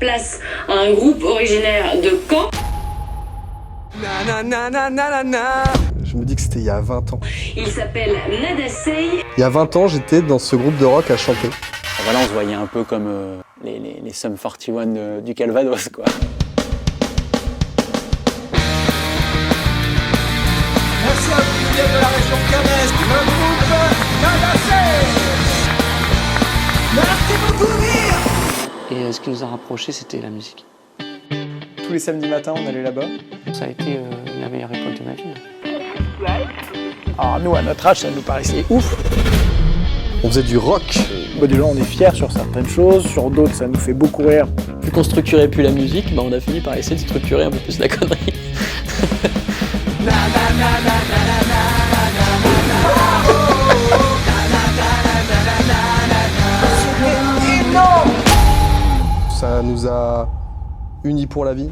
place à un groupe originaire de Caen. Je me dis que c'était il y a 20 ans. Il s'appelle Nada Say. Il y a 20 ans, j'étais dans ce groupe de rock à chanter. Voilà, on se voyait un peu comme les Sum 41 du Calvados, quoi. Merci à vous qui viennent de la région caennaise, le groupe Nada Say. Merci beaucoup, Rire. Et ce qui nous a rapprochés, c'était la musique. Tous les samedis matins, on allait là-bas. Ça a été la meilleure époque de ma vie. Alors nous, à notre âge, ça nous paraissait ouf. On faisait du rock. Déjà, on est fiers sur certaines choses, sur d'autres, ça nous fait beaucoup rire. Vu qu'on structurait plus la musique, on a fini par essayer de structurer un peu plus la connerie. Ça nous a unis pour la vie.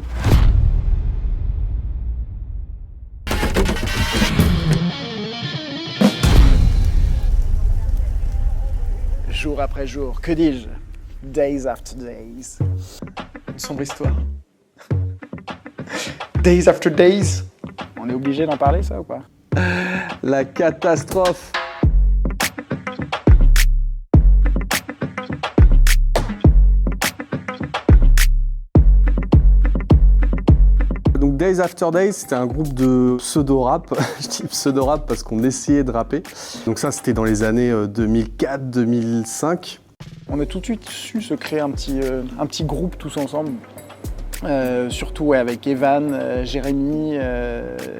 Jour après jour, que dis-je? Days after days. Une sombre histoire. Days after days. On est obligé d'en parler, ça, ou pas? La catastrophe. Donc Days After Days, c'était un groupe de pseudo-rap. Je dis pseudo-rap parce qu'on essayait de rapper. Donc ça, c'était dans les années 2004-2005. On a tout de suite su se créer un petit groupe tous ensemble. Surtout avec Evan, Jérémy,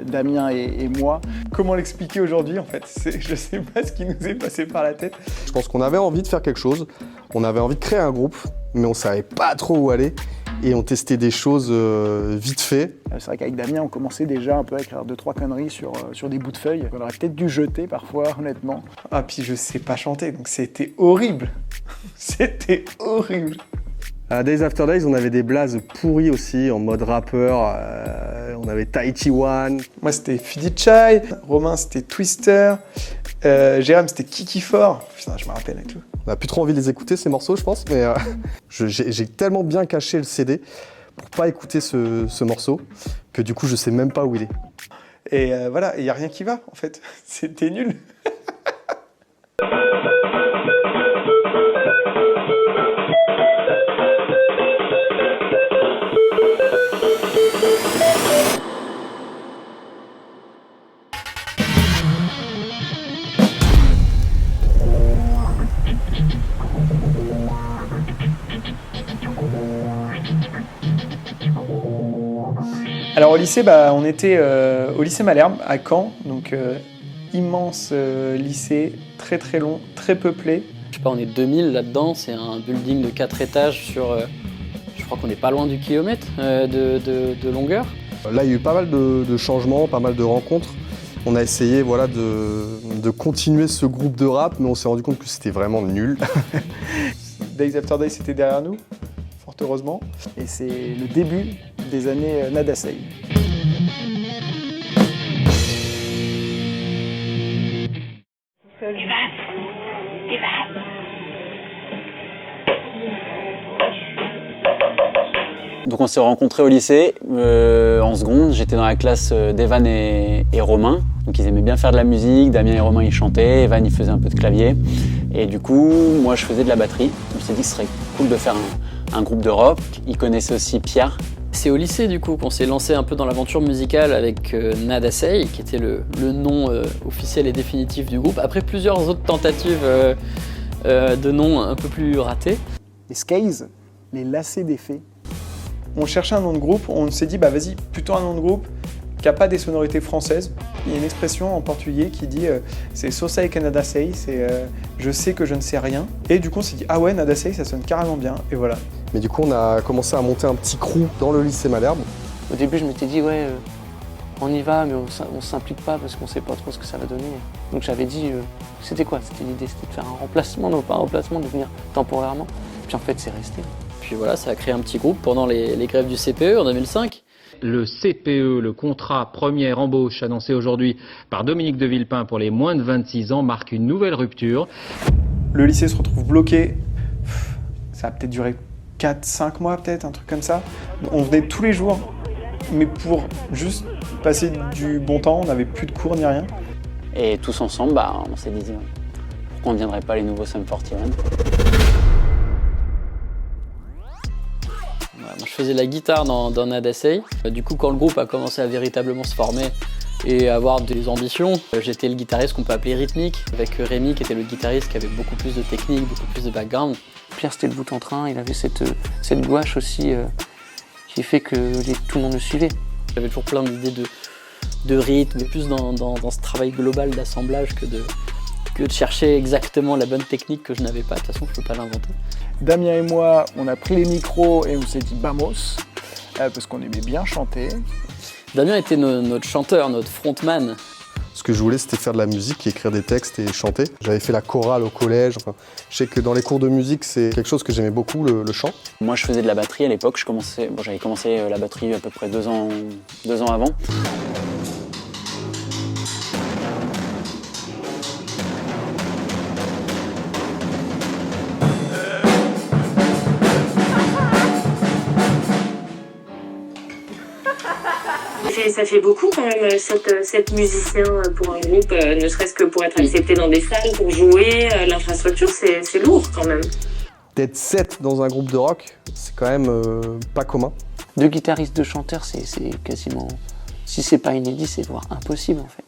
Damien et moi. Comment l'expliquer aujourd'hui en fait? Je sais pas ce qui nous est passé par la tête. Je pense qu'on avait envie de faire quelque chose. On avait envie de créer un groupe, mais on savait pas trop où aller. Et on testait des choses vite fait. C'est vrai qu'avec Damien, on commençait déjà un peu à écrire 2-3 conneries sur des bouts de feuilles. On aurait peut-être dû jeter parfois, honnêtement. Ah, puis je sais pas chanter, donc c'était horrible. C'était horrible. À Days After Days, on avait des blazes pourries aussi, en mode rappeur. On avait Tahiti One. Moi, c'était Fudichai. Romain, c'était Twister. Jérém, c'était Kiki Fort. Putain, je me rappelle et tout. On n'a plus trop envie de les écouter, ces morceaux, je pense, mais j'ai tellement bien caché le CD pour pas écouter ce morceau que du coup, je sais même pas où il est. Et voilà, il n'y a rien qui va, en fait. C'était nul. Alors au lycée, on était au lycée Malherbe à Caen, donc immense lycée, très très long, très peuplé. Je sais pas, on est 2000 là-dedans, c'est un building de 4 étages sur, je crois qu'on est pas loin du kilomètre de longueur. Là, il y a eu pas mal de changements, pas mal de rencontres. On a essayé de continuer ce groupe de rap, mais on s'est rendu compte que c'était vraiment nul. Days After Days, c'était derrière nous, fort heureusement. Et c'est le début des années Nada Say. Donc on s'est rencontrés au lycée, en seconde, j'étais dans la classe d'Evan et Romain. Donc ils aimaient bien faire de la musique, Damien et Romain ils chantaient, Evan il faisait un peu de clavier. Et du coup, moi je faisais de la batterie. Je me suis dit que ce serait cool de faire un groupe de rock. Ils connaissaient aussi Pierre. C'est au lycée du coup qu'on s'est lancé un peu dans l'aventure musicale avec Nada Say, qui était le nom officiel et définitif du groupe, après plusieurs autres tentatives de noms un peu plus ratés. Les Skays, les lacets des fées. On cherchait un nom de groupe, on s'est dit vas-y, plutôt un nom de groupe qui n'a pas des sonorités françaises. Il y a une expression en portugais qui dit c'est "só sei que nada sei", c'est je sais que je ne sais rien. Et du coup on s'est dit ah ouais, Nada Say ça sonne carrément bien, et voilà. Mais du coup, on a commencé à monter un petit crew dans le lycée Malherbe. Au début je m'étais dit ouais, on y va mais on s'implique pas parce qu'on sait pas trop ce que ça va donner. Donc j'avais dit, c'était quoi? C'était l'idée, c'était de faire un remplacement, non pas un remplacement, de venir temporairement. Puis en fait c'est resté. Puis voilà, ça a créé un petit groupe pendant les grèves du CPE en 2005. Le CPE, le contrat première embauche annoncé aujourd'hui par Dominique de Villepin pour les moins de 26 ans, marque une nouvelle rupture. Le lycée se retrouve bloqué. Ça a peut-être duré 4-5 mois peut-être, un truc comme ça. On venait tous les jours, mais pour juste passer du bon temps, on n'avait plus de cours ni rien. Et tous ensemble, on s'est dit pourquoi on ne deviendrait pas les nouveaux Sum 41. Moi, je faisais la guitare dans Nada Say. Du coup, quand le groupe a commencé à véritablement se former et avoir des ambitions, j'étais le guitariste qu'on peut appeler rythmique, avec Rémi qui était le guitariste qui avait beaucoup plus de technique, beaucoup plus de background. Pierre, c'était le bout en train, il avait cette gouache aussi qui fait que tout le monde le suivait. J'avais toujours plein d'idées de rythme, mais plus dans ce travail global d'assemblage que de chercher exactement la bonne technique que je n'avais pas. De toute façon, je ne peux pas l'inventer. Damien et moi, on a pris les micros et on s'est dit vamos, parce qu'on aimait bien chanter. Damien était notre chanteur, notre frontman. Ce que je voulais, c'était faire de la musique, écrire des textes et chanter. J'avais fait la chorale au collège. Enfin, je sais que dans les cours de musique, c'est quelque chose que j'aimais beaucoup, le chant. Moi, je faisais de la batterie à l'époque. J'avais commencé la batterie à peu près 2 ans avant. Ça fait beaucoup quand même, 7 musiciens pour un groupe, ne serait-ce que pour être accepté dans des salles, pour jouer, l'infrastructure, c'est lourd quand même. D'être 7 dans un groupe de rock, c'est quand même pas commun. 2 guitaristes, 2 chanteurs, c'est quasiment, si c'est pas inédit, c'est voire impossible en fait.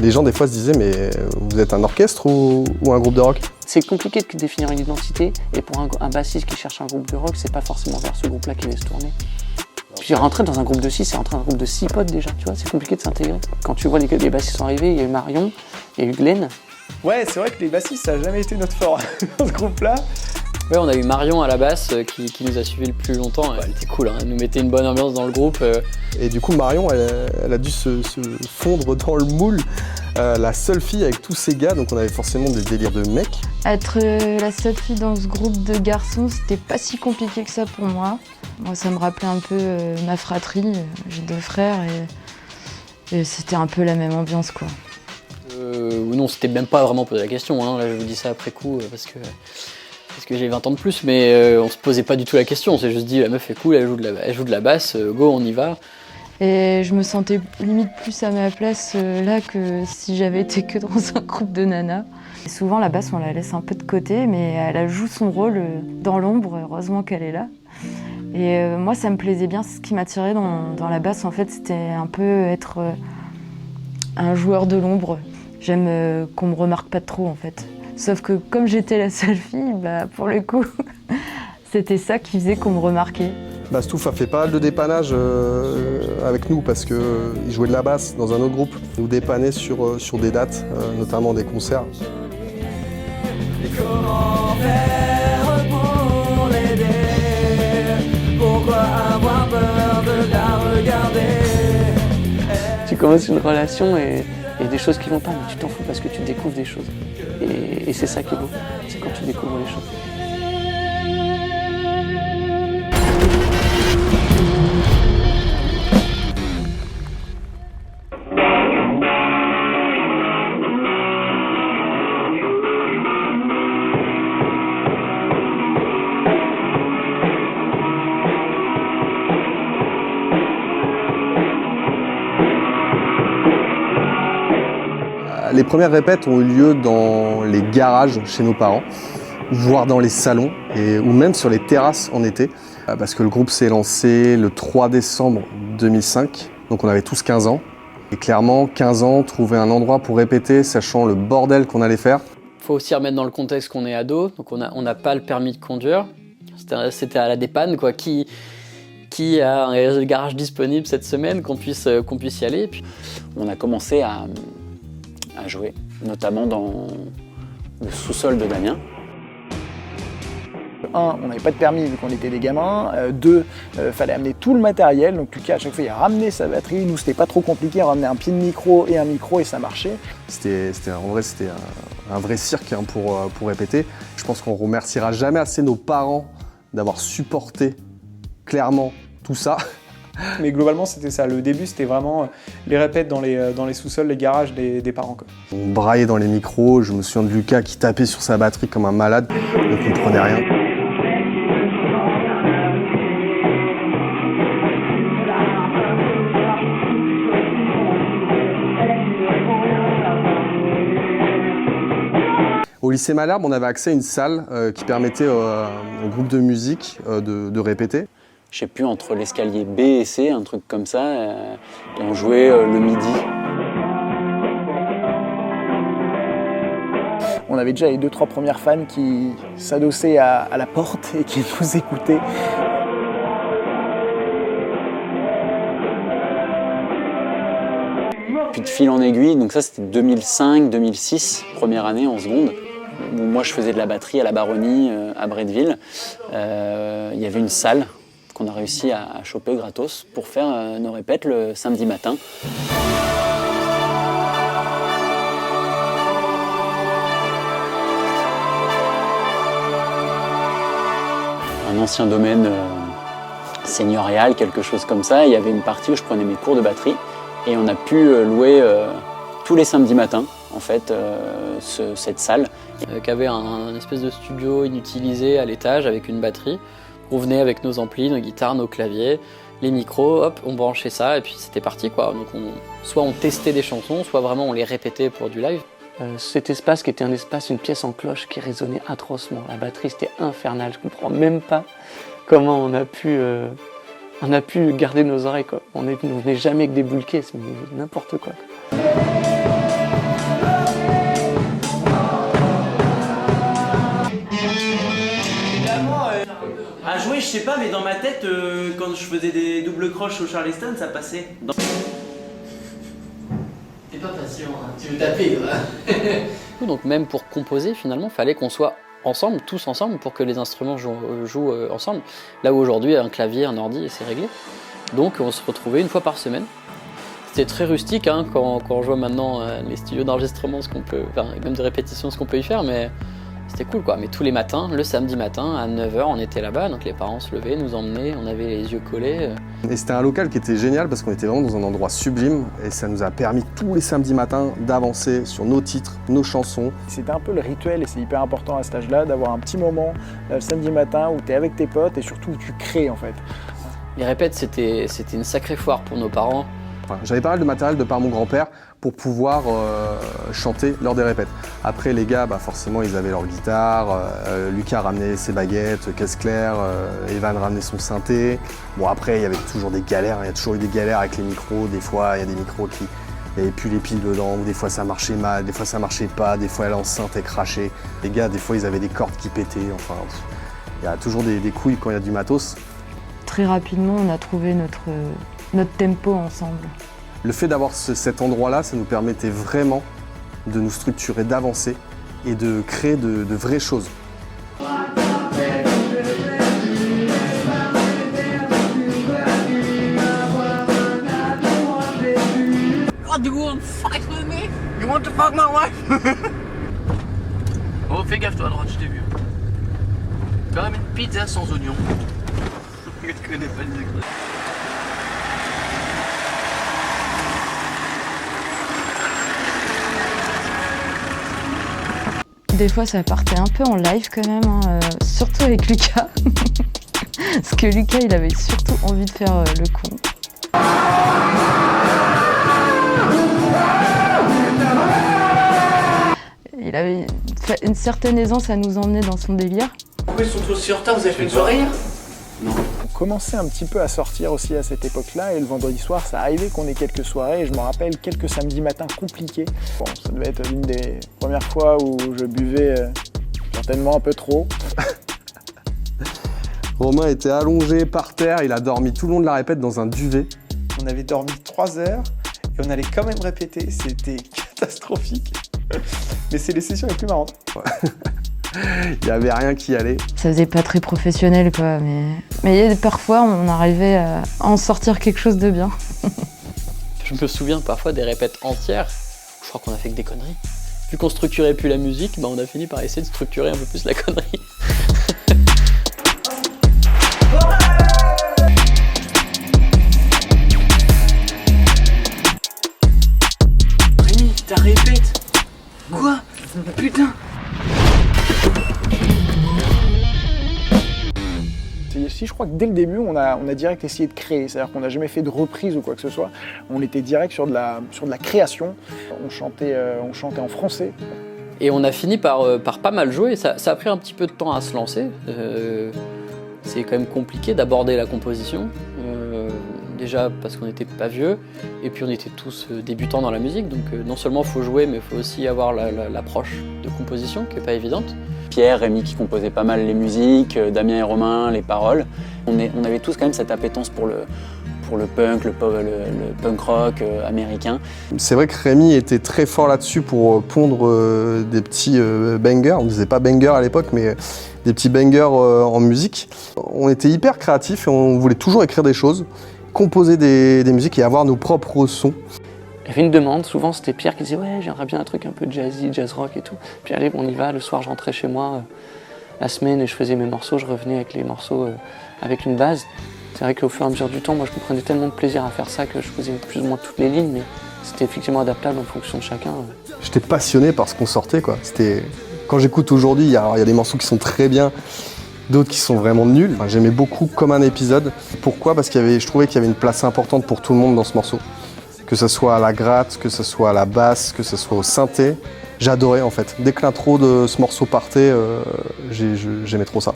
Les gens des fois se disaient mais vous êtes un orchestre ou un groupe de rock? C'est compliqué de définir une identité et pour un bassiste qui cherche un groupe de rock, c'est pas forcément vers ce groupe-là qu'il va se tourner. Puis rentrer dans un groupe de 6, c'est rentrer dans un groupe de 6 potes déjà, tu vois, c'est compliqué de s'intégrer. Quand tu vois les bassistes sont arrivés, il y a eu Marion, il y a eu Glenn. Ouais, c'est vrai que les bassistes, ça n'a jamais été notre fort dans ce groupe-là. Ouais, on a eu Marion à la basse qui nous a suivis le plus longtemps. Elle était cool, hein. Elle nous mettait une bonne ambiance dans le groupe. Et du coup, Marion, elle a dû se fondre dans le moule. La seule fille avec tous ces gars, donc on avait forcément des délires de mecs. Être la seule fille dans ce groupe de garçons, c'était pas si compliqué que ça pour moi. Moi, ça me rappelait un peu ma fratrie. J'ai 2 frères et c'était un peu la même ambiance, quoi. Non, c'était même pas vraiment posé la question, hein. Là, je vous dis ça après coup parce que j'ai 20 ans de plus, mais on se posait pas du tout la question. On s'est juste dit, la meuf est cool, elle joue de la basse, go, on y va. Et je me sentais limite plus à ma place là que si j'avais été que dans un groupe de nanas. Et souvent, la basse, on la laisse un peu de côté, mais elle joue son rôle dans l'ombre, heureusement qu'elle est là. Et moi, ça me plaisait bien. Ce qui m'attirait dans la basse, en fait, c'était un peu être un joueur de l'ombre. J'aime qu'on me remarque pas trop, en fait. Sauf que comme j'étais la seule fille, pour le coup, c'était ça qui faisait qu'on me remarquait. Stouff a fait pas mal de dépannage avec nous parce qu'il jouait de la basse dans un autre groupe. Il nous dépannait sur des dates, notamment des concerts. Et comment faire pour l'aider? Pourquoi avoir peur de la regarder? Tu commences une relation et des choses qui vont pas, mais tu t'en fous parce que tu découvres des choses. Et c'est ça qui est beau, c'est quand tu découvres les choses. Les premières répètes ont eu lieu dans les garages chez nos parents, voire dans les salons, ou même sur les terrasses en été, parce que le groupe s'est lancé le 3 décembre 2005, donc on avait tous 15 ans. Et clairement, 15 ans, trouver un endroit pour répéter, sachant le bordel qu'on allait faire. Il faut aussi remettre dans le contexte qu'on est ado, donc on n'a pas le permis de conduire. C'était à la dépanne, quoi. Qui a un garage disponible cette semaine, qu'on puisse y aller. Et puis, on a commencé à jouer, notamment dans le sous-sol de Damien. 1, on n'avait pas de permis vu qu'on était des gamins. 2, fallait amener tout le matériel. Donc Lucas, à chaque fois, il a ramené sa batterie. Nous, c'était pas trop compliqué. On ramenait un pied de micro et ça marchait. En vrai, c'était un vrai cirque pour répéter. Je pense qu'on remerciera jamais assez nos parents d'avoir supporté clairement tout ça. Mais globalement, c'était ça. Le début, c'était vraiment les répètes dans les sous-sols, les garages des parents, quoi. On braillait dans les micros. Je me souviens de Lucas qui tapait sur sa batterie comme un malade. On comprenait rien. Au lycée Malherbe, on avait accès à une salle qui permettait au groupe de musique de répéter. Je sais plus, entre l'escalier B et C, un truc comme ça, et on jouait le midi. On avait déjà les 2-3 premières fans qui s'adossaient à la porte et qui nous écoutaient. Puis de fil en aiguille, donc ça c'était 2005-2006, première année en seconde, où moi je faisais de la batterie à la Baronnie à Bretteville. Il y avait une salle qu'on a réussi à choper gratos pour faire nos répètes le samedi matin. Un ancien domaine seigneurial, quelque chose comme ça. Il y avait une partie où je prenais mes cours de batterie et on a pu louer tous les samedis matins en fait, cette salle. Qui avait un espèce de studio inutilisé à l'étage avec une batterie. On venait avec nos amplis, nos guitares, nos claviers, les micros, hop, on branchait ça et puis c'était parti quoi. Donc soit on testait des chansons, soit vraiment on les répétait pour du live. Cet espace qui était un espace, une pièce en cloche qui résonnait atrocement. La batterie c'était infernal, je comprends même pas comment on a pu garder nos oreilles quoi. On venait jamais avec des boules caisses, mais n'importe quoi. À jouer, je sais pas, mais dans ma tête, quand je faisais des doubles croches au Charleston, ça passait. T'es pas patient, hein. Tu veux taper, Donc même pour composer, finalement, fallait qu'on soit ensemble, tous ensemble, pour que les instruments jouent ensemble. Là où aujourd'hui, un clavier, un ordi, et c'est réglé. Donc on se retrouvait une fois par semaine. C'était très rustique hein, quand on voit maintenant les studios d'enregistrement, ce qu'on peut, enfin, même de répétition, ce qu'on peut y faire, mais c'était cool quoi. Mais tous les matins, le samedi matin, à 9h, on était là-bas, donc les parents se levaient, nous emmenaient, on avait les yeux collés. Et c'était un local qui était génial parce qu'on était vraiment dans un endroit sublime et ça nous a permis tous les samedis matins d'avancer sur nos titres, nos chansons. C'était un peu le rituel et c'est hyper important à cet âge-là d'avoir un petit moment le samedi matin où tu es avec tes potes et surtout où tu crées en fait. Les répètes, c'était une sacrée foire pour nos parents. J'avais pas mal de matériel de par mon grand-père pour pouvoir chanter lors des répètes. Après les gars, forcément ils avaient leur guitare, Lucas ramenait ses baguettes, Caisse Claire, Evan ramenait son synthé. Bon après il y avait toujours des galères, il y a toujours eu des galères avec les micros, des fois il y a des micros qui... Il n'y avait plus les piles dedans, des fois ça marchait mal, des fois ça marchait pas, des fois l'enceinte est crachée. Les gars, des fois ils avaient des cordes qui pétaient, enfin... Il y a toujours des couilles quand il y a du matos. Très rapidement, on a trouvé notre tempo ensemble. Le fait d'avoir cet endroit-là, ça nous permettait vraiment de nous structurer, d'avancer et de créer de vraies choses. Oh, do you want to fight with me? You want to fuck my wife? Oh, fais gaffe toi à droite, je t'ai vu. Quand même une pizza sans oignon. Je connais pas le degré. Des fois, ça partait un peu en live quand même, hein, surtout avec Lucas. Parce que Lucas, il avait surtout envie de faire le con. Il avait une certaine aisance à nous emmener dans son délire. Pourquoi ils sont tous sur retard? Vous avez fait une soirée hier? Non. On commençait un petit peu à sortir aussi à cette époque-là et le vendredi soir, ça arrivait qu'on ait quelques soirées et je me rappelle quelques samedis matins compliqués. Bon, ça devait être l'une des premières fois où je buvais certainement un peu trop. Romain était allongé par terre, il a dormi tout le long de la répète dans un duvet. On avait dormi 3 heures et on allait quand même répéter, c'était catastrophique. Mais c'est les sessions les plus marrantes. Il n'y avait rien qui allait. Ça faisait pas très professionnel quoi, mais parfois on arrivait à en sortir quelque chose de bien. Je me souviens parfois des répètes entières, je crois qu'on a fait que des conneries. Vu qu'on structurait plus la musique, on a fini par essayer de structurer un peu plus la connerie. Rémi, t'as répète? Quoi? Putain! Si je crois que dès le début, on a direct essayé de créer, c'est-à-dire qu'on n'a jamais fait de reprise ou quoi que ce soit. On était direct sur de la création. On chantait en français. Et on a fini par pas mal jouer. Ça a pris un petit peu de temps à se lancer. C'est quand même compliqué d'aborder la composition. Déjà parce qu'on n'était pas vieux, et puis on était tous débutants dans la musique, donc non seulement il faut jouer, mais il faut aussi avoir l'approche de composition qui n'est pas évidente. Pierre, Rémi qui composait pas mal les musiques, Damien et Romain les paroles. On avait tous quand même cette appétence pour le punk, le punk rock américain. C'est vrai que Rémi était très fort là-dessus pour pondre des petits bangers. On ne disait pas bangers à l'époque, mais des petits bangers en musique. On était hyper créatifs et on voulait toujours écrire des choses, composer des musiques et avoir nos propres sons. Il y avait une demande, souvent c'était Pierre qui disait « ouais, j'aimerais bien un truc un peu jazzy, jazz rock et tout ». Puis allez, on y va, le soir je rentrais chez moi la semaine et je faisais mes morceaux, je revenais avec les morceaux avec une base. C'est vrai qu'au fur et à mesure du temps, moi je prenais tellement de plaisir à faire ça que je faisais plus ou moins toutes les lignes, mais c'était effectivement adaptable en fonction de chacun. J'étais passionné par ce qu'on sortait, quoi. Quand j'écoute aujourd'hui, il y a des morceaux qui sont très bien, d'autres qui sont vraiment nuls. Enfin, j'aimais beaucoup Comme un épisode. Pourquoi ? Parce que je trouvais qu'il y avait une place importante pour tout le monde dans ce morceau. Que ce soit à la gratte, que ce soit à la basse, que ce soit au synthé. J'adorais en fait. Dès que l'intro de ce morceau partait, j'aimais trop ça.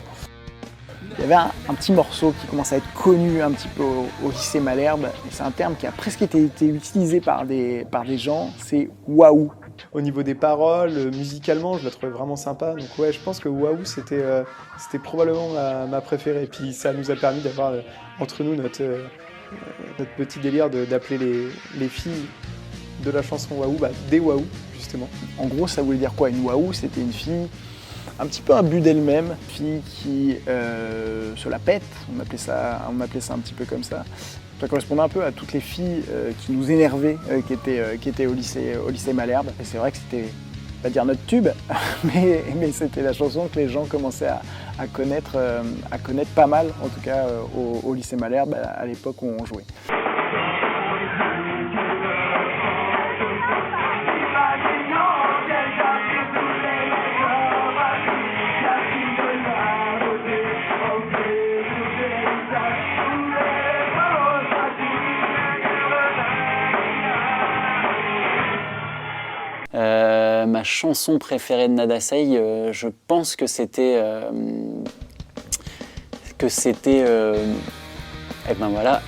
Il y avait un petit morceau qui commence à être connu un petit peu au lycée Malherbe. C'est un terme qui a presque été utilisé par des gens, c'est waouh. Au niveau des paroles, musicalement, je la trouvais vraiment sympa. Donc ouais, je pense que waouh, c'était probablement ma préférée. Et puis ça nous a permis d'avoir entre nous notre petit délire d'appeler les filles de la chanson waouh, des waouh, justement. En gros, ça voulait dire quoi? Une waouh, c'était une fille un petit peu imbu d'elle-même, fille qui se la pète, on m'appelait ça un petit peu comme ça. Ça correspondait un peu à toutes les filles qui nous énervaient, qui étaient au lycée Malherbe. Et c'est vrai que c'était, pas dire notre tube, mais c'était la chanson que les gens commençaient à connaître pas mal, en tout cas au lycée Malherbe, à l'époque où on jouait. Ma chanson préférée de Nada Say, je pense que c'était... Eh ben voilà,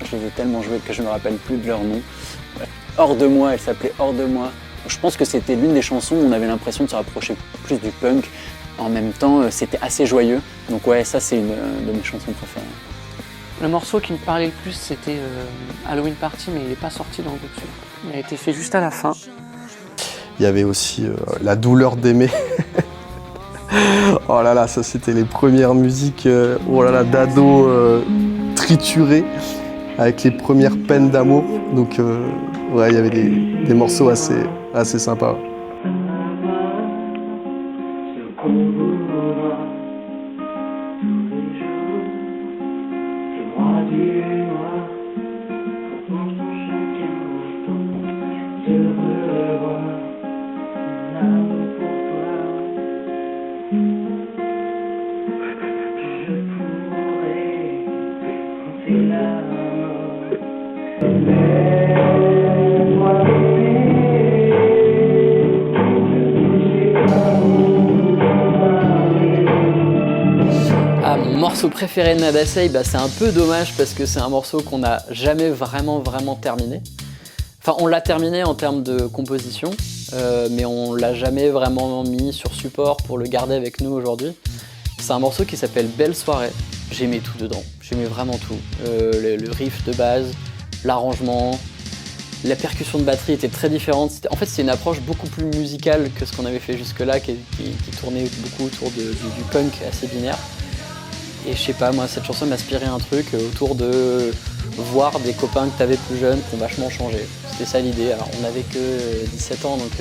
je les ai tellement jouées que je ne me rappelle plus de leur nom. Hors de moi, elle s'appelait Hors de moi. Je pense que c'était l'une des chansons où on avait l'impression de se rapprocher plus du punk. En même temps, c'était assez joyeux. Donc ouais, ça c'est une de mes chansons préférées. Le morceau qui me parlait le plus, c'était Halloween Party, mais il n'est pas sorti dans le groupe. Il a été fait juste à la fin. Il y avait aussi La douleur d'aimer. Oh là là, ça c'était les premières musiques d'ado triturées avec les premières peines d'amour. Donc ouais, il y avait des morceaux assez sympas. Mon morceau préféré de Nada Say, c'est un peu dommage parce que c'est un morceau qu'on n'a jamais vraiment terminé. Enfin, on l'a terminé en termes de composition, mais on l'a jamais vraiment mis sur support pour le garder avec nous aujourd'hui. C'est un morceau qui s'appelle Belle soirée. J'aimais tout dedans, j'aimais vraiment tout. Le riff de base, l'arrangement, la percussion de batterie était très différente. En fait, c'est une approche beaucoup plus musicale que ce qu'on avait fait jusque-là, qui tournait beaucoup autour du punk assez binaire. Et je sais pas, moi, cette chanson m'inspirait un truc autour de voir des copains que t'avais plus jeunes qui ont vachement changé. C'était ça l'idée. Alors, on n'avait que 17 ans, donc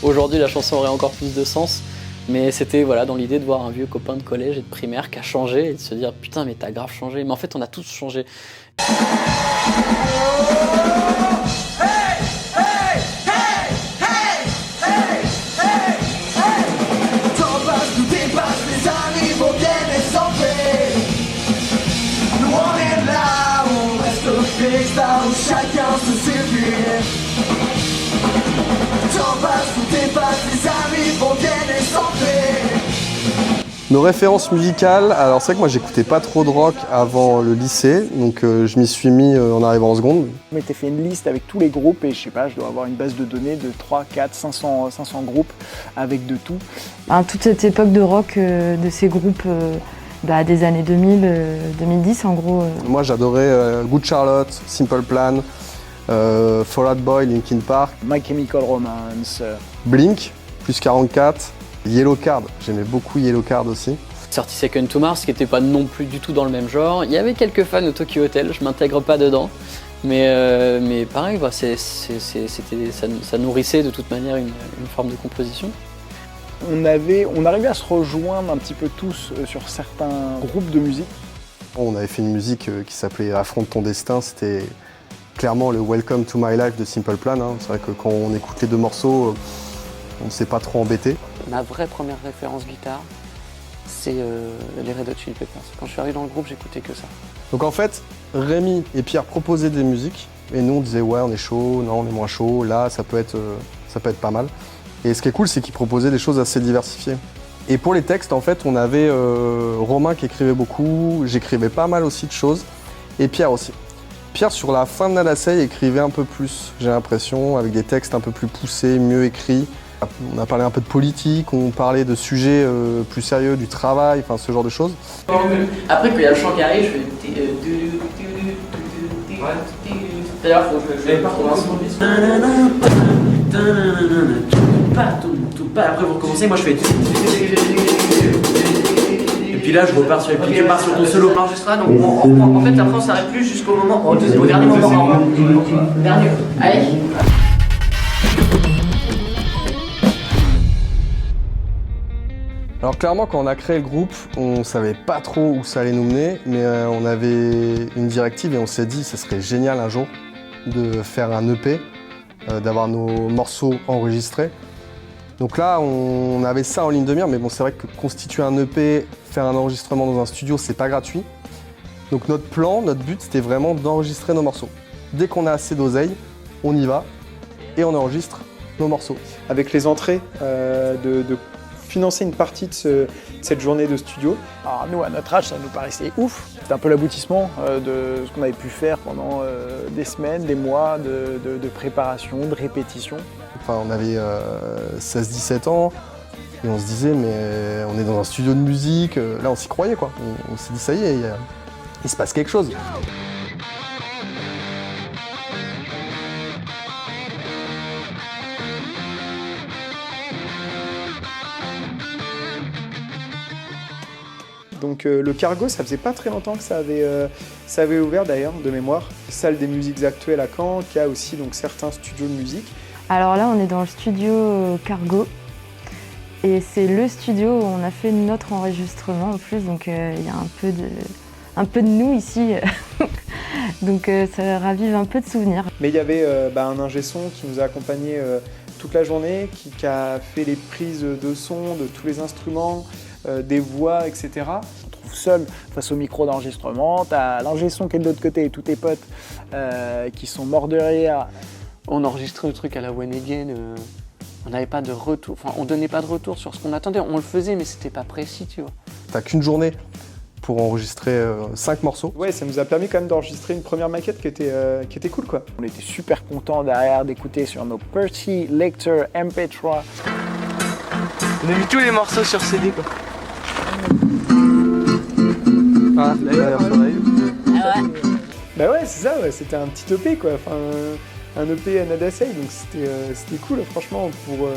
aujourd'hui, la chanson aurait encore plus de sens. Mais c'était dans l'idée de voir un vieux copain de collège et de primaire qui a changé et de se dire « Putain, mais t'as grave changé ». Mais en fait, on a tous changé. Où chacun se suffit. T'en passes, tout dépasse, les amis vont Nos références musicales, alors c'est vrai que moi j'écoutais pas trop de rock avant le lycée, donc je m'y suis mis en arrivant en seconde. Je m'étais fait une liste avec tous les groupes et je sais pas, je dois avoir une base de données de 3, 4, 500 groupes avec de tout. Toute cette époque de rock, de ces groupes des années 2000, 2010 en gros. Moi j'adorais Good Charlotte, Simple Plan, Fall Out Boy, Linkin Park, My Chemical Romance, Blink, plus 44, Yellow Card, j'aimais beaucoup Yellow Card aussi. 30 Seconds to Mars, qui n'était pas non plus du tout dans le même genre. Il y avait quelques fans au Tokyo Hotel, je m'intègre pas dedans. Mais pareil, ça nourrissait de toute manière une forme de composition. On arrivait à se rejoindre un petit peu tous sur certains groupes de musique. On avait fait une musique qui s'appelait Affronte ton destin, c'était clairement le Welcome to My Life de Simple Plan. Hein. C'est vrai que quand on écoute les deux morceaux, on ne s'est pas trop embêté. Ma vraie première référence guitare, c'est les Red Hot Chili Peppers. Quand je suis arrivé dans le groupe, j'écoutais que ça. Donc en fait, Rémi et Pierre proposaient des musiques et nous on disait ouais on est chaud, non on est moins chaud, là ça peut être pas mal. Et ce qui est cool c'est qu'ils proposaient des choses assez diversifiées. Et pour les textes en fait on avait Romain qui écrivait beaucoup, j'écrivais pas mal aussi de choses et Pierre aussi. Pierre sur la fin de Nada Say écrivait un peu plus, j'ai l'impression, avec des textes un peu plus poussés, mieux écrits. On a parlé un peu de politique, on parlait de sujets plus sérieux, du travail, enfin ce genre de choses. Après, quand il y a le chant qui arrive, je fais. D'ailleurs, faut que je Après, vous recommencez, moi je fais. Et puis là, je repars sur les pieds, je pars sur ton solo enregistré. Donc en fait, après, on s'arrête plus jusqu'au moment. Au dernier moment. Dernier. Allez. Alors clairement quand on a créé le groupe, on savait pas trop où ça allait nous mener, mais on avait une directive et on s'est dit que ce serait génial un jour de faire un EP, d'avoir nos morceaux enregistrés. Donc là on avait ça en ligne de mire, mais bon c'est vrai que constituer un EP, faire un enregistrement dans un studio, c'est pas gratuit. Donc notre plan, notre but c'était vraiment d'enregistrer nos morceaux. Dès qu'on a assez d'oseille, on y va et on enregistre nos morceaux. Avec les entrées de financer une partie de cette journée de studio. Alors nous, à notre âge, ça nous paraissait ouf. C'était un peu l'aboutissement de ce qu'on avait pu faire pendant des semaines, des mois de préparation, de répétition. Enfin, on avait 16-17 ans et on se disait mais on est dans un studio de musique, là on s'y croyait quoi. On s'est dit ça y est, il se passe quelque chose. Donc le Cargo, ça faisait pas très longtemps que ça avait ouvert d'ailleurs, de mémoire. Salle des musiques actuelles à Caen, qui a aussi donc certains studios de musique. Alors là, on est dans le studio Cargo. Et c'est le studio où on a fait notre enregistrement en plus, donc il y a un peu de nous ici. Donc ça ravive un peu de souvenirs. Mais il y avait un ingé son qui nous a accompagnés toute la journée, qui a fait les prises de son de tous les instruments, des voix, etc. On se trouve seul face au micro d'enregistrement, t'as l'ingé son qui est de l'autre côté et tous tes potes qui sont morts de rire. On enregistrait le truc à la One Again, on n'avait pas de retour, enfin on donnait pas de retour sur ce qu'on attendait, on le faisait mais c'était pas précis, tu vois. T'as qu'une journée pour enregistrer 5 morceaux. Ouais, ça nous a permis quand même d'enregistrer une première maquette qui était cool quoi. On était super contents derrière d'écouter sur nos Percy Lecter MP3. On a mis tous les morceaux sur CD quoi. Ah, d'ailleurs, Bah ouais, c'est ça, ouais, c'était un petit EP quoi. Enfin, un EP à Nada Say, donc c'était cool franchement pour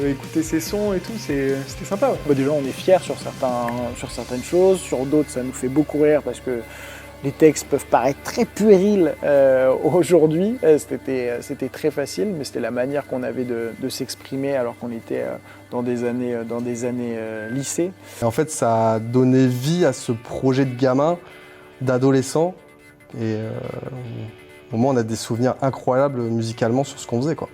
écouter ses sons et tout, c'était sympa. Ouais. Bah déjà on est fiers sur certaines choses, sur d'autres ça nous fait beaucoup rire parce que les textes peuvent paraître très puérils aujourd'hui. C'était très facile, mais c'était la manière qu'on avait de s'exprimer alors qu'on était dans des années lycée. Et en fait, ça a donné vie à ce projet de gamin, d'adolescent. Et au moins, on a des souvenirs incroyables musicalement sur ce qu'on faisait, quoi.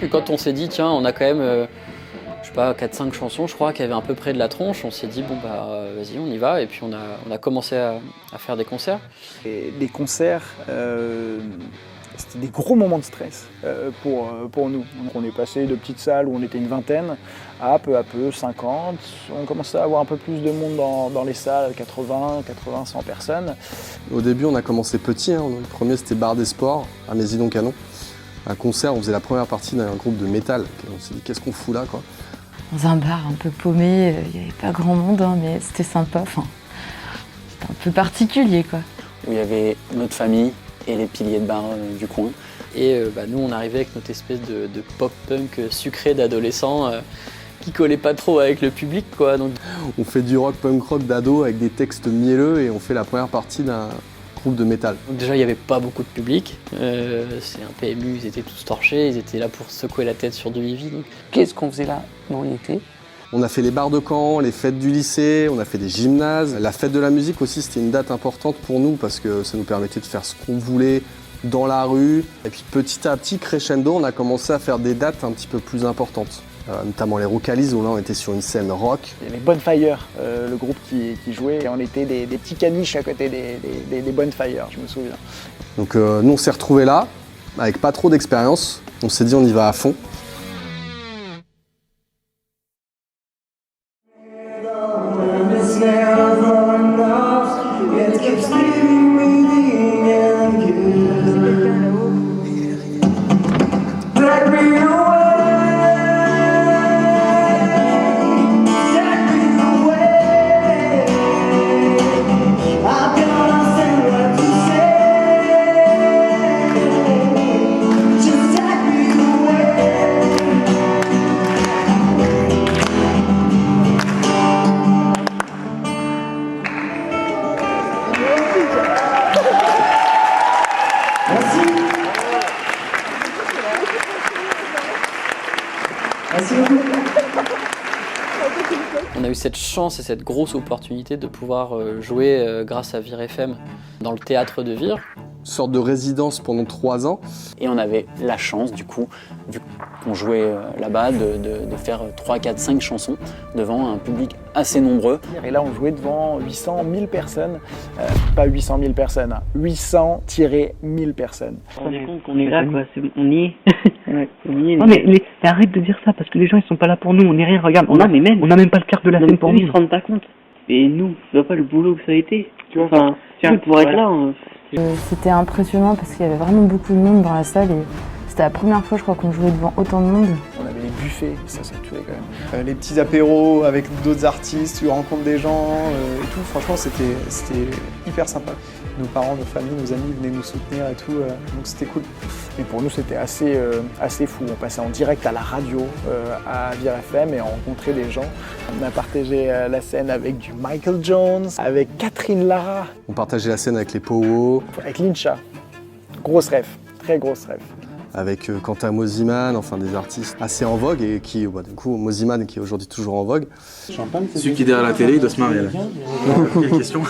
Puis quand on s'est dit, tiens, on a quand même, je sais pas, 4-5 chansons, je crois, qui avaient à peu près de la tronche, on s'est dit, bon bah vas-y, on y va. Et puis on a commencé à faire des concerts. Et les concerts, c'était des gros moments de stress pour nous. Donc on est passé de petites salles où on était une vingtaine à peu 50. On commençait à avoir un peu plus de monde dans les salles, 80, 100 personnes. Au début, on a commencé petit. Le premier, c'était Bar des Sports, à Mézidon-Canon. Un concert, on faisait la première partie d'un groupe de métal. On s'est dit, qu'est-ce qu'on fout là, quoi. Dans un bar un peu paumé, il n'y avait pas grand monde, mais c'était sympa. Enfin, c'était un peu particulier, quoi. Où il y avait notre famille et les piliers de bar du coin. Et nous, on arrivait avec notre espèce de pop-punk sucré d'adolescents qui collait pas trop avec le public, quoi. Donc... On fait du rock punk rock d'ado avec des textes mielleux et on fait la première partie d'un groupe de métal. Donc déjà, il n'y avait pas beaucoup de public. C'est un PMU, ils étaient tous torchés, ils étaient là pour secouer la tête sur du heavy. Donc, qu'est-ce qu'on faisait là dans l'été ? On a fait les bars de camp, les fêtes du lycée, on a fait des gymnases. La fête de la musique aussi, c'était une date importante pour nous parce que ça nous permettait de faire ce qu'on voulait dans la rue. Et puis petit à petit, crescendo, on a commencé à faire des dates un petit peu plus importantes. Notamment les Rocalies, où là on était sur une scène rock. Il y avait Bonfire, le groupe qui jouait, et on était des petits caniches à côté des Bonfire, je me souviens. Donc nous on s'est retrouvés là, avec pas trop d'expérience. On s'est dit on y va à fond. On a eu cette chance et cette grosse opportunité de pouvoir jouer grâce à Vire FM dans le théâtre de Vire. Une sorte de résidence pendant 3 ans. Et on avait la chance, du coup, vu qu'on jouait là-bas, de faire 3, 4, 5 chansons devant un public assez nombreux. Et là, on jouait devant 800 000 personnes. Pas 800 000 personnes, 800-1000 personnes. On se rend compte qu'on est là, quoi. On y est. Ouais, on y est. Non, mais arrête de dire ça, parce que les gens, ils sont pas là pour nous. On n'est rien, regarde. On a même pas le quart de la scène pour nous. Ils se rendent pas compte. Et nous, tu vois pas le boulot que ça a été. Tu vois, enfin, pour être là... C'était impressionnant parce qu'il y avait vraiment beaucoup de monde dans la salle et c'était la première fois je crois qu'on jouait devant autant de monde. On avait les buffets, ça tuait quand même. Les petits apéros avec d'autres artistes, tu rencontres des gens et tout, franchement c'était hyper sympa. Nos parents, nos familles, nos amis venaient nous soutenir et tout, donc c'était cool. Et pour nous c'était assez fou, on passait en direct à la radio, à Vire FM et on rencontrait des gens. On a partagé la scène avec du Michael Jones, avec Catherine Lara. On partageait la scène avec les Powo. Avec Lincha, grosse rêve, très grosse rêve. Avec Quentin Mosiman, enfin des artistes assez en vogue et qui, du coup, Mosiman qui est aujourd'hui toujours en vogue. Celui qui est derrière la télé, il doit se marier là. Quelle question?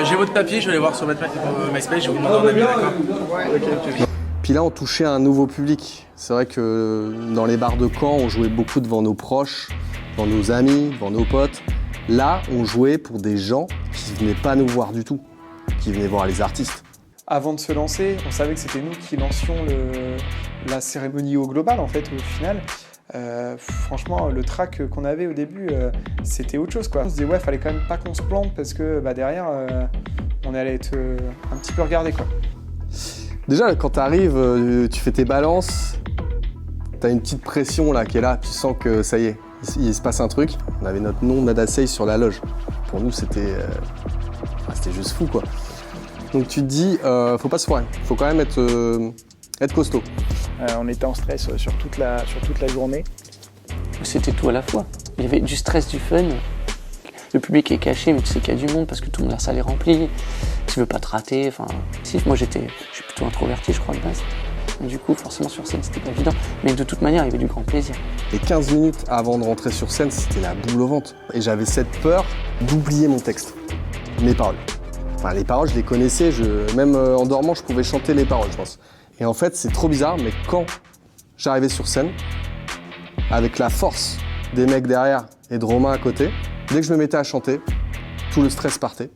J'ai votre papier, je vais aller voir sur MySpace, je vais vous demander un avis, d'accord? Puis là, on touchait un nouveau public. C'est vrai que dans les bars de camp, on jouait beaucoup devant nos proches, devant nos amis, devant nos potes. Là, on jouait pour des gens qui venaient pas nous voir du tout, qui venaient voir les artistes. Avant de se lancer, on savait que c'était nous qui lancions la cérémonie au global, en fait, au final. Franchement, le track qu'on avait au début, c'était autre chose, quoi. On se disait, ouais, fallait quand même pas qu'on se plante parce que derrière, on allait être un petit peu regardé, quoi. Déjà, quand tu arrives, tu fais tes balances, tu as une petite pression là qui est là, tu sens que ça y est, il se passe un truc. On avait notre nom Nadasei sur la loge. Pour nous, c'était juste fou, quoi. Donc tu te dis, faut pas se foirer, faut quand même être costaud. On était en stress sur toute la journée. C'était tout à la fois. Il y avait du stress, du fun. Le public est caché, mais tu sais qu'il y a du monde parce que tout la salle est remplie. Tu veux pas te rater. Enfin, si, moi je suis plutôt introverti, je crois, de base. Et du coup, forcément, sur scène, c'était pas évident. Mais de toute manière, il y avait du grand plaisir. Et 15 minutes avant de rentrer sur scène, c'était la boule au ventre. Et j'avais cette peur d'oublier mon texte, mes paroles. Enfin, les paroles, je les connaissais, même en dormant, je pouvais chanter les paroles, je pense. Et en fait, c'est trop bizarre, mais quand j'arrivais sur scène, avec la force des mecs derrière et de Romain à côté, dès que je me mettais à chanter, tout le stress partait.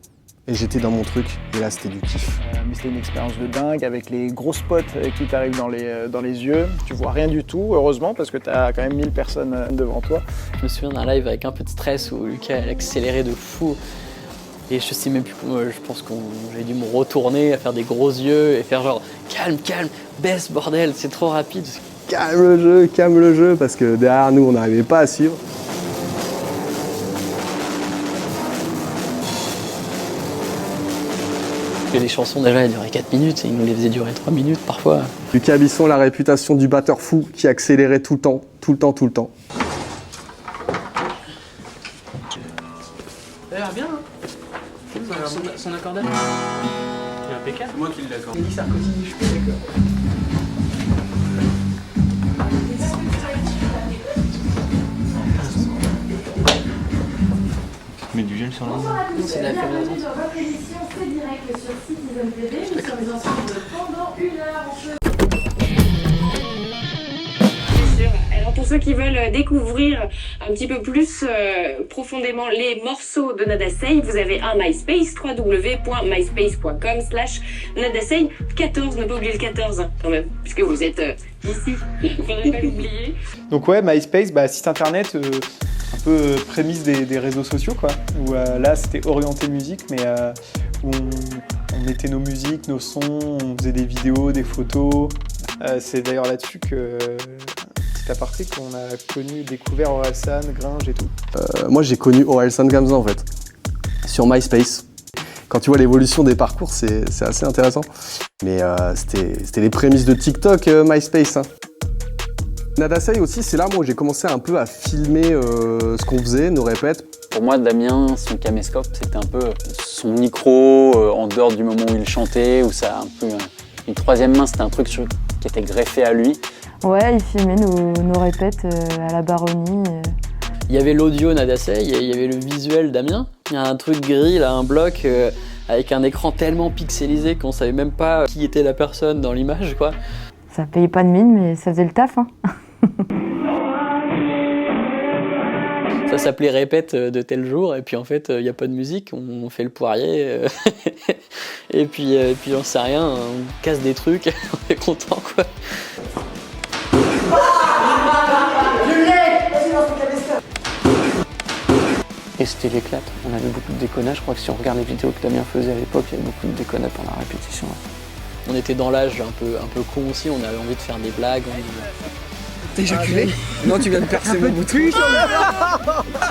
Et j'étais dans mon truc, et là c'était du kiff. Mais c'était une expérience de dingue, avec les gros spots qui t'arrivent dans les yeux. Tu vois rien du tout, heureusement, parce que t'as quand même 1000 personnes devant toi. Je me souviens d'un live avec un peu de stress où Lucas a accéléré de fou. Et je sais même plus, je pense que j'ai dû me retourner, à faire des gros yeux et faire genre calme, calme, baisse bordel, c'est trop rapide. Calme le jeu, parce que derrière nous on n'arrivait pas à suivre. Et les chansons déjà elles duraient 4 minutes et ils nous les faisaient durer 3 minutes parfois. Lucas Bisson, la réputation du batteur fou qui accélérait tout le temps. Ça a l'air bien, hein. Son accordage. Il est impeccable. C'est moi qui l'accorde. Elie Sarkozy, je suis pas d'accord. Mais du gel sur la main. C'est de la féminisation. Votre émission, c'est direct sur Citizen TV. Nous sommes ensemble pendant 1 heure. Alors pour ceux qui veulent découvrir un petit peu plus profondément les morceaux de Nada Say, vous avez un MySpace, www.myspace.com/NadaSay 14, ne pas oublier le 14 hein, quand même, puisque vous êtes ici, il ne faudrait pas l'oublier. Donc ouais, MySpace, site internet, un peu prémisse des réseaux sociaux quoi, où là c'était orienté musique, mais où on mettait nos musiques, nos sons, on faisait des vidéos, des photos. C'est d'ailleurs là-dessus que... aparté qu'on a découvert Orelsan, Gringe et tout. Moi j'ai connu Orelsan Gamza en fait, sur MySpace. Quand tu vois l'évolution des parcours, c'est assez intéressant. Mais c'était les prémices de TikTok, MySpace. Hein. Nada Say aussi, c'est là moi où j'ai commencé un peu à filmer ce qu'on faisait, nos répètes. Pour moi, Damien, son caméscope, c'était un peu son micro en dehors du moment où il chantait, où ça a un peu une troisième main, c'était un truc qui était greffé à lui. Ouais, il filmait nos répètes à la baronnie. Il y avait l'audio Nada Say et il y avait le visuel Damien. Il y a un truc gris, là, un bloc avec un écran tellement pixelisé qu'on savait même pas qui était la personne dans l'image, quoi. Ça payait pas de mine, mais ça faisait le taf, hein. Ça s'appelait répète de tel jour et puis en fait il n'y a pas de musique, on fait le poirier et puis on sait rien, on casse des trucs, on est content quoi. Et c'était l'éclate, on avait beaucoup de déconnades, je crois que si on regarde les vidéos que Damien faisait à l'époque, il y avait beaucoup de déconnades pendant la répétition. On était dans l'âge un peu con aussi, on avait envie de faire des blagues. T'es éjaculé? Non, tu viens de percer mon bouton. Oh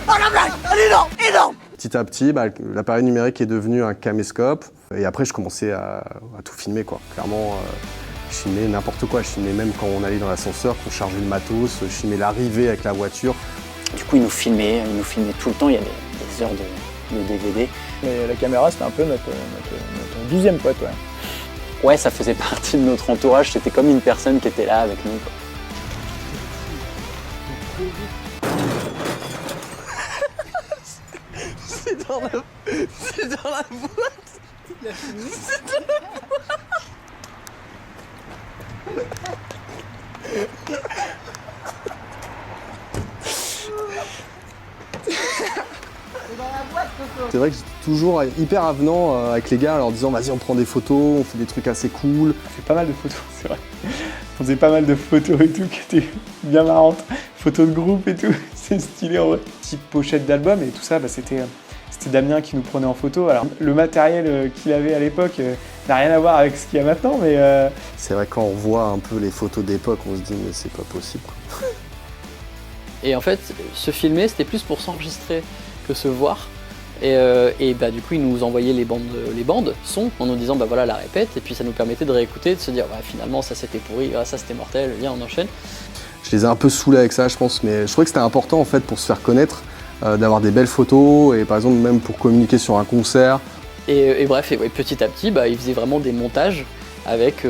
la blague! Elle est énorme! Petit à petit, l'appareil numérique est devenu un caméscope. Et après, je commençais à tout filmer, quoi. Clairement, je filmais n'importe quoi. Je filmais même quand on allait dans l'ascenseur, qu'on chargeait le matos. Je filmais l'arrivée avec la voiture. Du coup, il nous filmait tout le temps. Il y avait des heures de DVD. Mais la caméra, c'était un peu notre 12e pote, ouais. Ouais, ça faisait partie de notre entourage. C'était comme une personne qui était là avec nous, quoi. C'est dans la boîte. Il a fini. C'est dans la boîte. C'est vrai que j'étais toujours hyper avenant avec les gars en leur disant vas-y on prend des photos, on fait des trucs assez cool. On fait pas mal de photos, c'est vrai. On faisait pas mal de photos et tout qui étaient bien marrantes. Photos de groupe et tout, c'est stylé en vrai. Type pochette d'album et tout ça, c'était Damien qui nous prenait en photo. Alors le matériel qu'il avait à l'époque n'a rien à voir avec ce qu'il y a maintenant, mais... C'est vrai quand on voit un peu les photos d'époque, on se dit mais c'est pas possible. Et en fait, se filmer, c'était plus pour s'enregistrer que se voir. Et du coup, ils nous envoyaient les bandes son en nous disant voilà la répète, et puis ça nous permettait de réécouter, de se dire finalement ça c'était pourri, ça c'était mortel, viens on enchaîne. Je les ai un peu saoulés avec ça je pense, mais je trouvais que c'était important en fait pour se faire connaître, d'avoir des belles photos et par exemple même pour communiquer sur un concert. Et bref, petit à petit, ils faisaient vraiment des montages avec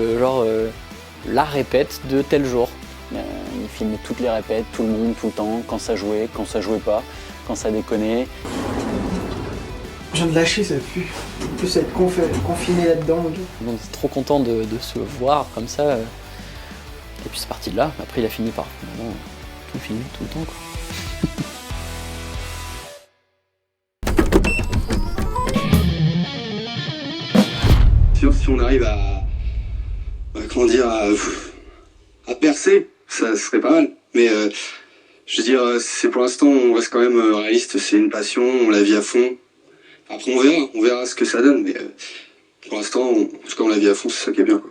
la répète de tel jour. Il filmait toutes les répètes, tout le monde, tout le temps, quand ça jouait pas, quand ça déconnait. Je viens de lâcher, ça pue. En plus, être confiné là-dedans. On était trop content de se voir comme ça. Et puis c'est parti de là. Après, il a fini par vraiment tout filmer tout le temps, quoi. Si on arrive à percer, ça serait pas mal. Mais je veux dire, c'est pour l'instant, on reste quand même réaliste. C'est une passion, on la vit à fond. Après, on verra ce que ça donne. Mais pour l'instant, en tout cas, on la vit à fond, c'est ça qui est bien, quoi.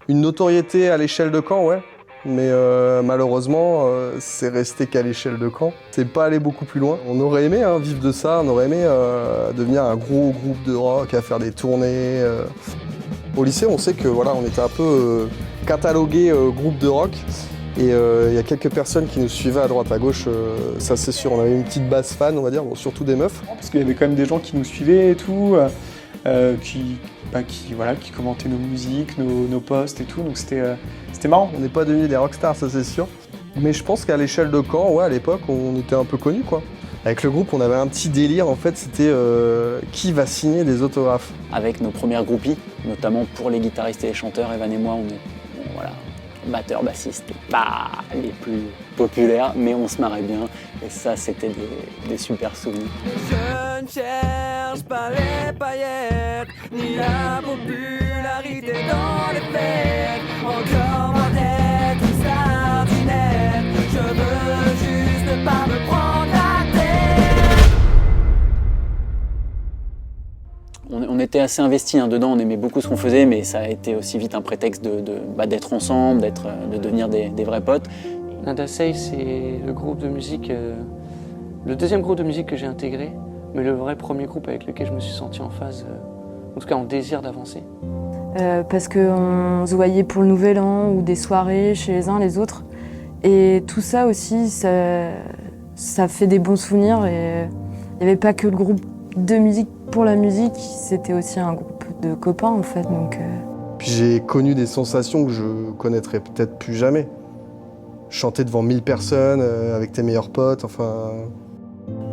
Une notoriété à l'échelle de Caen, ouais. Mais malheureusement, c'est resté qu'à l'échelle de Caen. C'est pas allé beaucoup plus loin. On aurait aimé vivre de ça, on aurait aimé devenir un gros groupe de rock, à faire des tournées. Au lycée, on sait que voilà, on était un peu catalogué groupe de rock. Et il y a quelques personnes qui nous suivaient à droite à gauche, ça c'est sûr. On avait une petite base fan, on va dire, bon, surtout des meufs. Parce qu'il y avait quand même des gens qui nous suivaient et tout, qui commentaient nos musiques, nos posts et tout, donc c'était marrant. On n'est pas devenus des rockstars, ça c'est sûr. Mais je pense qu'à l'échelle de Caen, ouais, à l'époque, on était un peu connus, quoi. Avec le groupe, on avait un petit délire, en fait, c'était qui va signer des autographes. Avec nos premières groupies, notamment pour les guitaristes et les chanteurs, Evan et moi, on est batteurs, bassistes, pas les plus populaires, mais on se marrait bien. Et ça, c'était des super souvenirs. Je ne cherche pas les paillettes, ni la popularité dans les fêtes. Encore moins d'être une sardinette, je veux juste ne pas me prendre la tête. On était assez investis dedans, on aimait beaucoup ce qu'on faisait, mais ça a été aussi vite un prétexte d'être ensemble, de devenir des vrais potes. Nada Say, c'est le groupe de musique, le deuxième groupe de musique que j'ai intégré, mais le vrai premier groupe avec lequel je me suis senti en phase, en tout cas en désir d'avancer. Parce qu'on se voyait pour le Nouvel An ou des soirées chez les uns les autres. Et tout ça aussi, ça fait des bons souvenirs. Et il n'y avait pas que le groupe de musique pour la musique, c'était aussi un groupe de copains en fait. Donc, Puis j'ai connu des sensations que je connaîtrais peut-être plus jamais. Chanter devant 1000 personnes, avec tes meilleurs potes, enfin...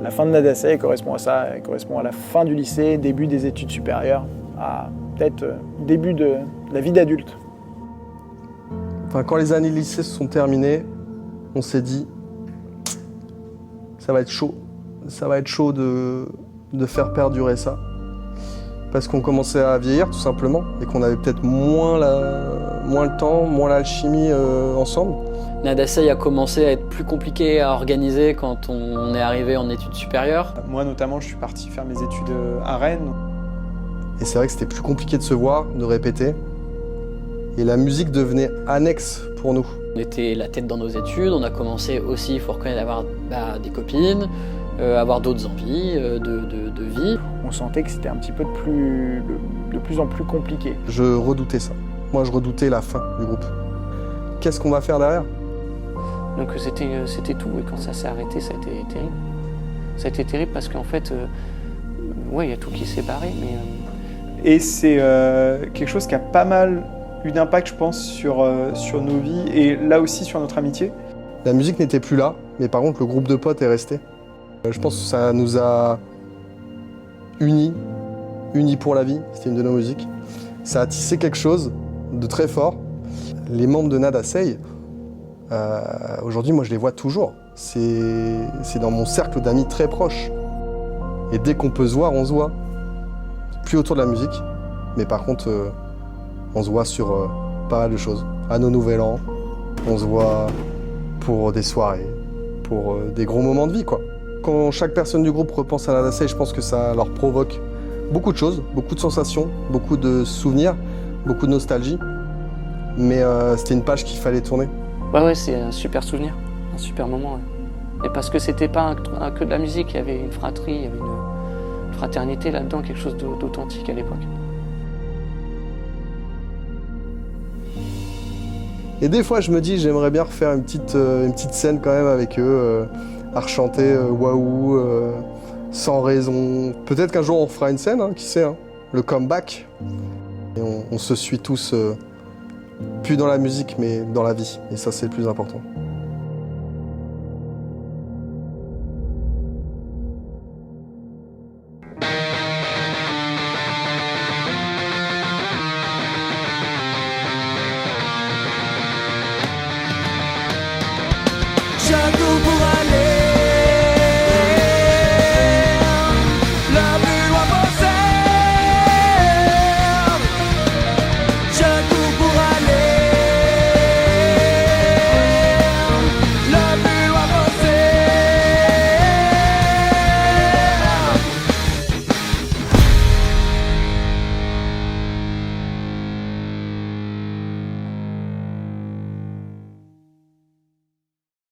La fin de Nada Say correspond à ça, elle correspond à la fin du lycée, début des études supérieures, à peut-être début de la vie d'adulte. Enfin, quand les années lycée se sont terminées, on s'est dit, ça va être chaud. Ça va être chaud de faire perdurer ça. Parce qu'on commençait à vieillir, tout simplement, et qu'on avait peut-être moins le temps, moins l'alchimie ensemble. Nada Say a commencé à être plus compliqué à organiser quand on est arrivé en études supérieures. Moi notamment, je suis parti faire mes études à Rennes. Et c'est vrai que c'était plus compliqué de se voir, de répéter. Et la musique devenait annexe pour nous. On était la tête dans nos études, on a commencé aussi, il faut reconnaître, à avoir des copines, avoir d'autres envies de vie. On sentait que c'était un petit peu de plus en plus compliqué. Je redoutais ça. Moi, je redoutais la fin du groupe. Qu'est-ce qu'on va faire derrière ? Donc c'était tout, et quand ça s'est arrêté, ça a été terrible. Ça a été terrible parce qu'en fait, ouais, il y a tout qui s'est barré, mais... Et c'est quelque chose qui a pas mal eu d'impact, je pense, sur nos vies, et là aussi sur notre amitié. La musique n'était plus là, mais par contre, le groupe de potes est resté. Je pense que ça nous a unis pour la vie, c'était une de nos musiques. Ça a tissé quelque chose de très fort. Les membres de Nada Say, aujourd'hui, moi, je les vois toujours. C'est dans mon cercle d'amis très proche. Et dès qu'on peut se voir, on se voit. Plus autour de la musique, mais par contre, on se voit sur pas mal de choses. À nos Nouvel An, on se voit pour des soirées, pour des gros moments de vie, quoi. Quand chaque personne du groupe repense à Nada Say, je pense que ça leur provoque beaucoup de choses, beaucoup de sensations, beaucoup de souvenirs, beaucoup de nostalgie. Mais c'était une page qu'il fallait tourner. Ouais, c'est un super souvenir, un super moment. Ouais. Et parce que c'était pas que de la musique, il y avait une fratrie, il y avait une fraternité là-dedans, quelque chose d'authentique à l'époque. Et des fois, je me dis, j'aimerais bien refaire une petite scène quand même avec eux, à rechanter Waouh, sans raison. Peut-être qu'un jour on fera une scène, qui sait, le comeback. Et on se suit tous plus dans la musique, mais dans la vie. Et ça, c'est le plus important.